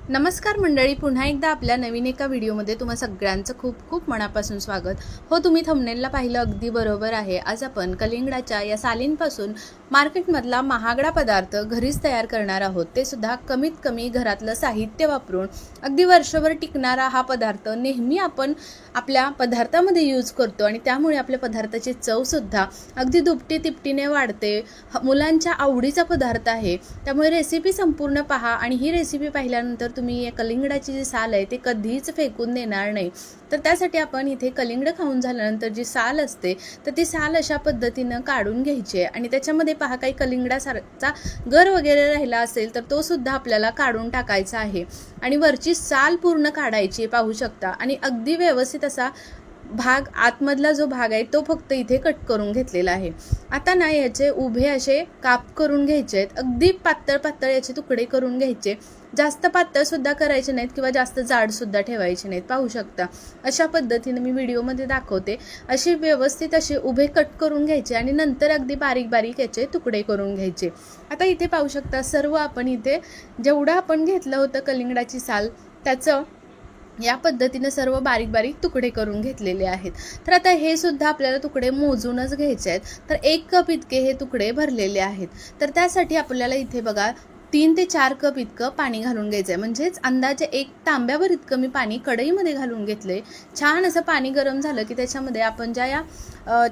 नमस्कार मंडळी, पुन्हा एकदा आपल्या नवीन एका व्हिडिओमध्ये तुम्हा सगळ्यांचं खूप खूप मनापासून स्वागत. हो, तुम्ही थंबनेलला पाहिलं अगदी बरोबर आहे. आज आपण कलिंगडाच्या या सालींपासून मार्केटमधला महागडा पदार्थ घरीच तयार करणार आहोत. ते सुद्धा कमीत कमी घरातलं साहित्य वापरून अगदी वर्षभर टिकणारा हा पदार्थ नेहमी आपण आपल्या पदार्थामध्ये यूज करतो आणि त्यामुळे आपल्या पदार्थाची चवसुद्धा अगदी दुपटी तिपटीने वाढते. मुलांच्या आवडीचा पदार्थ आहे, त्यामुळे रेसिपी संपूर्ण पहा आणि ही रेसिपी पाहिल्यानंतर तुम्ही या कलिंगडाची जी साल आहे ते कधीच फेकून देणार नाही. तर त्यासाठी आपण इथे कलिंगड खाऊन झाल्यानंतर जी साल असते तर ती साल अशा पद्धतीनं काढून घ्यायची आहे आणि त्याच्यामध्ये पहा काही कलिंगडासारखा गर वगैरे राहिला असेल तर तो सुद्धा आपल्याला काढून टाकायचा आहे आणि वरची साल पूर्ण काढायची पाहू शकता. आणि अगदी व्यवस्थित असा भाग आतमधला जो भाग आहे तो फक्त इथे कट करून घेतलेला आहे. आता ना याचे उभे असे काप करून घ्यायचे आहेत. अगदी पातळ पातळ याचे तुकडे करून घ्यायचे. जास्त पातळ सुद्धा करायचे नाहीत किंवा जास्त जाड सुद्धा ठेवायचे नाहीत. पाहू शकता अशा पद्धतीने मी व्हिडिओमध्ये दाखवते. असे व्यवस्थित असे उभे कट करून घ्यायचे आणि नंतर अगदी बारीक बारीक याचे तुकडे करून घ्यायचे. आता इथे पाहू शकता सर्व आपण इथे जेवढं आपण घेतलं होतं कलिंगडाची साल त्याचं या पद्धतीने सर्व बारीक बारीक तुकडे करून घेतलेले आहेत. तर आता हे सुद्धा आपल्याला तुकडे मोजूनच घ्यायचे आहेत. तर 1 कप इतके हे तुकडे भरलेले आहेत. तर त्यासाठी आपल्याला इथे बघा 3 ते 4 कप इतकं पाणी घालून घ्यायचं आहे. म्हणजेच अंदाजे 1 तांब्यावर इतकं मी पाणी कढईमध्ये घालून घेतले. छान असं पाणी गरम झालं की त्याच्यामध्ये आपण ज्या या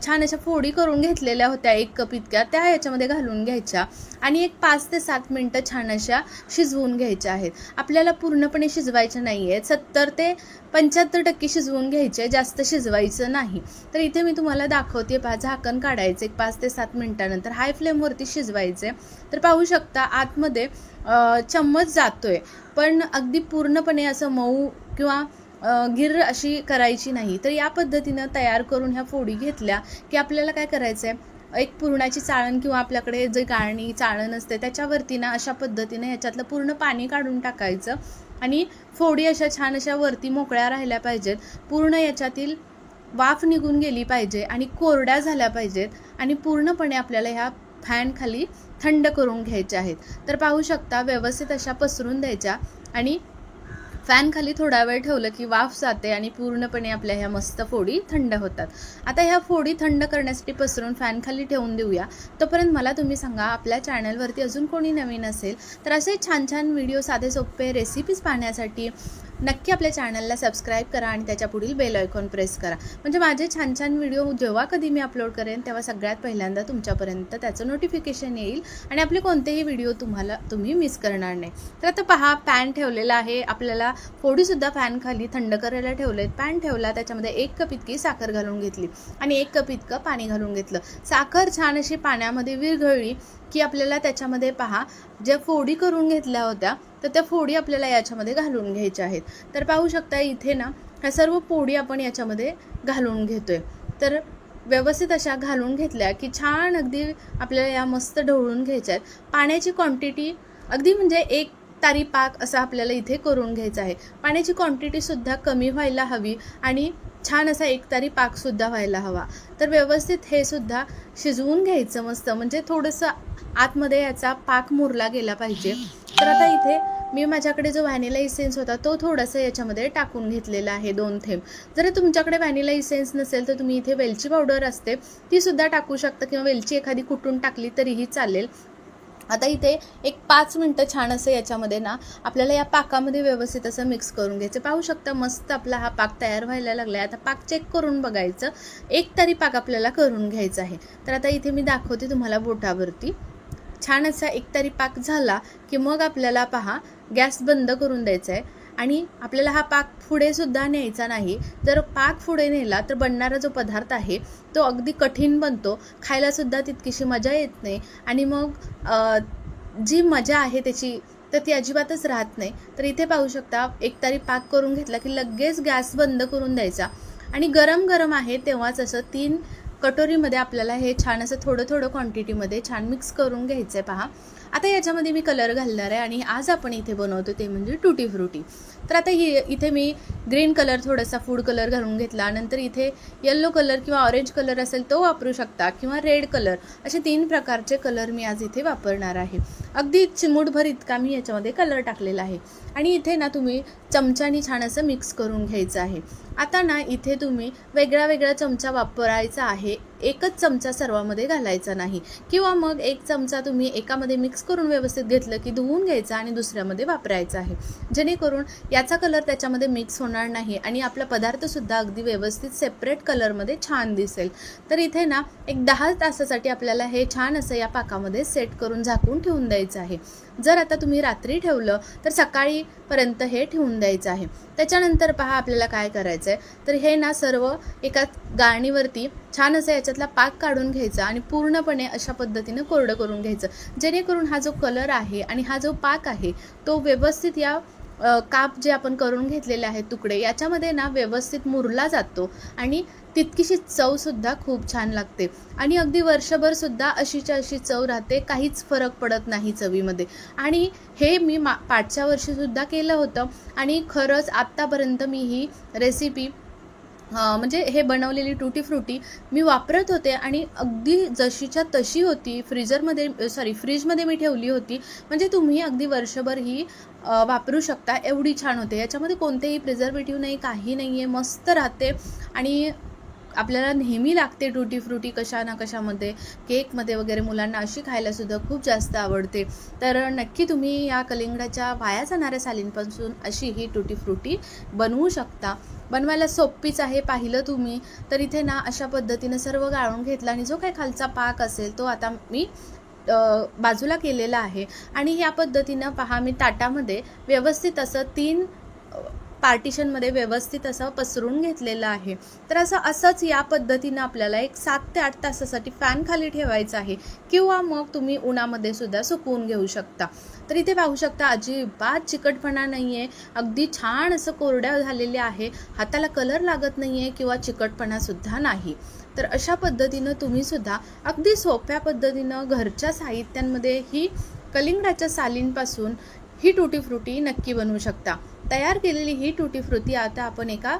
छान अशा फोडी करून घेतलेल्या होत्या 1 कप इतक्या त्या याच्यामध्ये घालून घ्यायच्या आणि एक 5 ते 7 मिनटं छान अशा शिजवून घ्यायच्या आहेत. आपल्याला पूर्णपणे शिजवायच्या नाही आहेत, 70 ते 75% शिजवून घ्यायचे, जास्त शिजवायचं नाही. तर इथे मी तुम्हाला दाखवते पहा. झाकण काढायचं एक 5 ते 7 मिनटानंतर हाय फ्लेमवरती शिजवायचे. तर पाहू शकता आतमध्ये चम्मच जातोय, पण अगदी पूर्णपणे असं मऊ किंवा गिर अशी करायची नाही. तर या पद्धतीनं तयार करून ह्या फोडी घेतल्या की आपल्याला काय करायचं आहे, एक पुरणाची चाळण किंवा आपल्याकडे जे गाळणी चाळण असते त्याच्यावरती ना अशा पद्धतीनं ह्याच्यातलं पूर्ण पाणी काढून टाकायचं आणि फोडी अशा छान अशा वरती मोकळ्या राहिल्या पाहिजेत. पूर्ण याच्यातील वाफ निघून गेली पाहिजे आणि कोरड्या झाल्या पाहिजेत आणि पूर्णपणे आपल्याला ह्या फॅन खाली थंड करून घ्यायच्या आहेत. तर पाहू शकता व्यवस्थित अशा पसरून द्यायच्या आणि फॅन खाली थोडा वेळ ठेवलं की वाफ जाते आणि पूर्णपणे आपल्या ह्या मस्त फोडी थंड होतात. आता ह्या फोडी थंड करण्यासाठी पसरून फॅन खाली ठेवून देऊया. तोपर्यंत मला तुम्ही सांगा, आपल्या चॅनलवरती अजून कोणी नवीन असेल तर असे छान छान व्हिडिओ, साधे सोपे रेसिपीज पाहण्यासाठी नक्की आपल्या चॅनलला सबस्क्राईब करा आणि त्याच्या पुढील बेल आयकॉन प्रेस करा. म्हणजे माझे छान छान व्हिडिओ जेव्हा कधी मी अपलोड करेन तेव्हा सगळ्यात पहिल्यांदा तुमच्यापर्यंत त्याचं नोटिफिकेशन येईल आणि आपले कोणतेही व्हिडिओ तुम्ही मिस करणार नाही. तर आता पहा, पॅन ठेवलेला आहे. आपल्याला फोडीसुद्धा फॅन खाली थंड करायला ठेवले. पॅन ठेवला, त्याच्यामध्ये 1 कप इतकी साखर घालून घेतली आणि 1 कप इतकं पाणी घालून घेतलं. साखर छान अशी पाण्यामध्ये विरघळली की आपल्याला त्याच्यामध्ये पहा ज्या फोडी करून घेतल्या होत्या तर त्या फोडी आपल्याला याच्यामध्ये घालून घ्यायच्या आहेत. तर पाहू शकता इथे ना ह्या सर्व फोडी आपण याच्यामध्ये घालून घेतोय. तर व्यवस्थित अशा घालून घेतल्या की छान अगदी आपल्याला या मस्त ढवळून घ्यायच्या आहेत. पाण्याची क्वांटिटी अगदी म्हणजे 1 तारी पाक असा आपल्याला इथे करून घ्यायचा आहे. पाण्याची क्वांटिटीसुद्धा कमी व्हायला हवी आणि छान असा 1 तारी पाकसुद्धा व्हायला हवा. तर व्यवस्थित हे सुद्धा शिजवून घ्यायचं मस्त, म्हणजे थोडंसं आतमध्ये याचा पाक मुरला गेला पाहिजे. तर आता इथे मी माझ्याकडे जो व्हॅनिला इसेन्स होता तो थोडासा याच्यामध्ये टाकून घेतलेला आहे, 2 थेंब. जर तुमच्याकडे व्हॅनिला इसेन्स नसेल तर तुम्ही इथे वेलची पावडर असते ती सुद्धा टाकू शकता किंवा वेलची एखादी कुटून टाकली तरीही चालेल. आता इथे एक 5 मिनटं छान असं याच्यामध्ये ना आपल्याला या पाकामध्ये व्यवस्थित असं मिक्स करून घ्यायचं. पाहू शकता मस्त आपला हा पाक तयार व्हायला लागला आहे. आता पाक चेक करून बघायचं. 1 तारी पाक आपल्याला करून घ्यायचा आहे. तर आता इथे मी दाखवते तुम्हाला बोटावरती. छान असा 1 तारी पाक झाला की मग आपल्याला पहा गॅस बंद करून द्यायचा आहे आणि आपल्याला हा पाक पुढे सुद्धा न्यायचा नाही. जर पाक पुढे नेला तर बनणारा जो पदार्थ आहे तो अगदी कठीण बनतो, खायला सुद्धा तितकीशी मजा येत नाही आणि मग जी मजा आहे त्याची तर ती अजिबातच राहत नाही. तर इथे पाहू शकता 1 तारी पाक करून घेतला की लगेच गॅस बंद करून द्यायचा आणि गरम गरम आहे तेव्हाच असं 3 कटोरीमध्ये आपल्याला हे छान असं थोडं थोडं क्वांटिटीमध्ये छान मिक्स करून घ्यायचं आहे. पहा आता याच्यामध्ये मी कलर घालणार आहे आणि आज आपण इथे बनवतो ते म्हणजे टुटी फ्रुटी. तर आता इथे मी ग्रीन कलर थोडासा फूड कलर घालून घेतला. नंतर इथे येलो कलर किंवा ऑरेंज कलर असेल तो वापरू शकता किंवा रेड कलर, असे 3 प्रकारचे कलर मी आज इथे वापरणार आहे. अगदी चिमूटभर इतका मी याच्यामध्ये कलर टाकलेला आहे. आणि इथे ना तुम्ही चमच्यानी छान असं मिक्स करून घ्यायचं आहे. आता ना इथे तुम्ही वेगळा वेगळा चमचा वापरायचा आहे, एकच चमचा सर्वामध्ये घालायचा नाही. किंवा मग एक चमचा तुम्ही एकामध्ये मिक्स करून व्यवस्थित घेतलं की धुवून घ्यायचा आणि दुसऱ्यामध्ये वापरायचा आहे, जेणेकरून याचा कलर त्याच्यामध्ये मिक्स होणार नाही आणि आपला पदार्थसुद्धा अगदी व्यवस्थित सेपरेट कलरमध्ये छान दिसेल. तर इथे ना एक 10 तासासाठी आपल्याला हे छान असं या पाकामध्ये सेट करून झाकून ठेवून द्यायचं आहे. जर आता तुम्ही रात्री ठेवलं तर सकाळीपर्यंत हे ठेवून द्यायचं आहे. त्याच्यानंतर पहा आपल्याला काय करायचं आहे, तर हे ना सर्व एका गाळणीवरती छान असं याच्यातला पाक काढून घ्यायचा आणि पूर्णपणे अशा पद्धतीनं कोरडं करून घ्यायचं, जेणेकरून हा जो कलर आहे आणि हा जो पाक आहे तो व्यवस्थित या काप जे आपण करून घेतलेले आहेत तुकडे याच्यामध्ये ना व्यवस्थित मुरला जातो आणि तितकीशी चवसुद्धा खूप छान लागते. आणि अगदी वर्षभरसुद्धा अशीच्या अशी चव राहते, काहीच फरक पडत नाही चवीमध्ये. आणि हे मी पाठच्या वर्षीसुद्धा केलं होतं आणि खरंच आत्तापर्यंत मी ही रेसिपी म्हणजे हे बनवलेली टुटी फ्रुटी मी वापरत होते आणि अगदी जशीच्या तशी होती. फ्रीजमध्ये मी ठेवली होती, म्हणजे तुम्ही अगदी वर्षभर ही वापरू शकता, एवढी छान होते. याच्यामध्ये कोणतेही प्रिझर्वेटिव्ह नाही, काही नाही आहे, मस्त राहते. आणि आपल्याला नेहमी लागते टुटी फ्रुटी कशा ना कशामध्ये, केकमध्ये वगैरे. मुलांना अशी खायलासुद्धा खूप जास्त आवडते. तर नक्की तुम्ही या कलिंगडाच्या वाया जाणाऱ्या सालींपासून अशी ही टुटी फ्रुटी बनवू शकता. बनवायला सोपीच आहे. पाहिलं तुम्ही तर इथे ना अशा पद्धतीनं सर्व गाळून घेतलं आणि जो काही खालचा पाक असेल तो आता मी बाजूला केलेला आहे. आणि या पद्धतीनं पहा मी ताटामध्ये व्यवस्थित असं 3 पार्टिशनमध्ये व्यवस्थित असं पसरून घेतलेलं आहे. तर असंच या पद्धतीनं आपल्याला एक 7 ते 8 तासासाठी फॅन खाली ठेवायचं आहे किंवा मग तुम्ही उन्हामध्ये सुद्धा सुकवून घेऊ शकता. तर इथे पाहू शकता अजिबात चिकटपणा नाही आहे, अगदी छान असं कोरड्या झालेले आहे, हाताला कलर लागत नाही आहे किंवा चिकटपणासुद्धा नाही. तर अशा पद्धतीनं तुम्हीसुद्धा अगदी सोप्या पद्धतीनं घरच्या साहित्यांमध्ये ही कलिंगडाच्या सालींपासून ही टुटी फ्रुटी नक्की बनवू शकता. तयार केलेली ही टुटी फ्रुटी आता आपण एका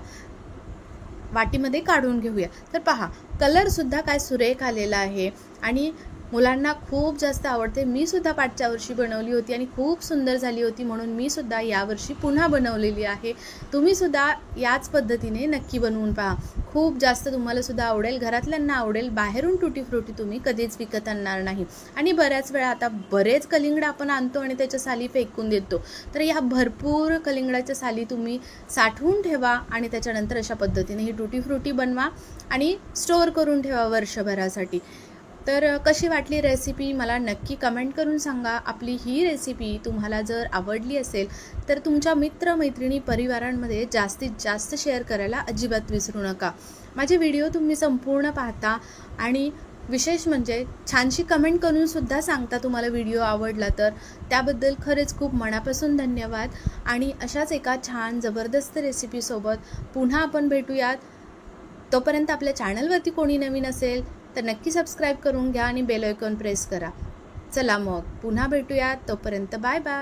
वाटीमध्ये काढून घेऊया. तर पहा कलरसुद्धा काय सुरेख आलेला आहे आणि मुलांना खूप जास्त आवडते. मी सुद्धा पाठच्या वर्षी बनवली होती आणि खूप सुंदर झाली होती, म्हणून मी सुद्धा यावर्षी पुन्हा बनवलेली आहे. तुम्ही सुद्धा याच पद्धतीने नक्की बनवून पहा, खूप जास्त तुम्हाला सुद्धा आवडेल, घरातल्यांना आवडेल. बाहेरून टुटी फ्रुटी तुम्ही कधीच विकत आणणार नाही. आणि बऱ्याच वेळा आता बरेच कलिंगड आपण आणतो आणि त्याच्या साली फेकून देतो. तर या भरपूर कलिंगडाच्या साली तुम्ही साठवून ठेवा आणि त्याच्यानंतर अशा पद्धतीने ही टुटी फ्रुटी बनवा आणि स्टोअर करून ठेवा वर्षभरासाठी. तर कशी वाटली रेसिपी मला नक्की कमेंट करून सांगा. आपली ही रेसिपी तुम्हाला जर आवडली असेल तर तुमच्या मित्रमैत्रिणी परिवारांमध्ये जास्तीत जास्त शेअर करायला अजिबात विसरू नका. माझे व्हिडिओ तुम्ही संपूर्ण पाहता आणि विशेष म्हणजे छानशी कमेंट करूनसुद्धा सांगता तुम्हाला व्हिडिओ आवडला, तर त्याबद्दल खरेच खूप मनापासून धन्यवाद. आणि अशाच एका छान जबरदस्त रेसिपीसोबत पुन्हा आपण भेटूयात. तोपर्यंत आपल्या चॅनलवरती कोणी नवीन असेल तर नक्की सबस्क्राईब करून घ्या आणि बेल आयकॉन प्रेस करा. चला मग पुन्हा भेटूयात. तोपर्यंत बाय बाय.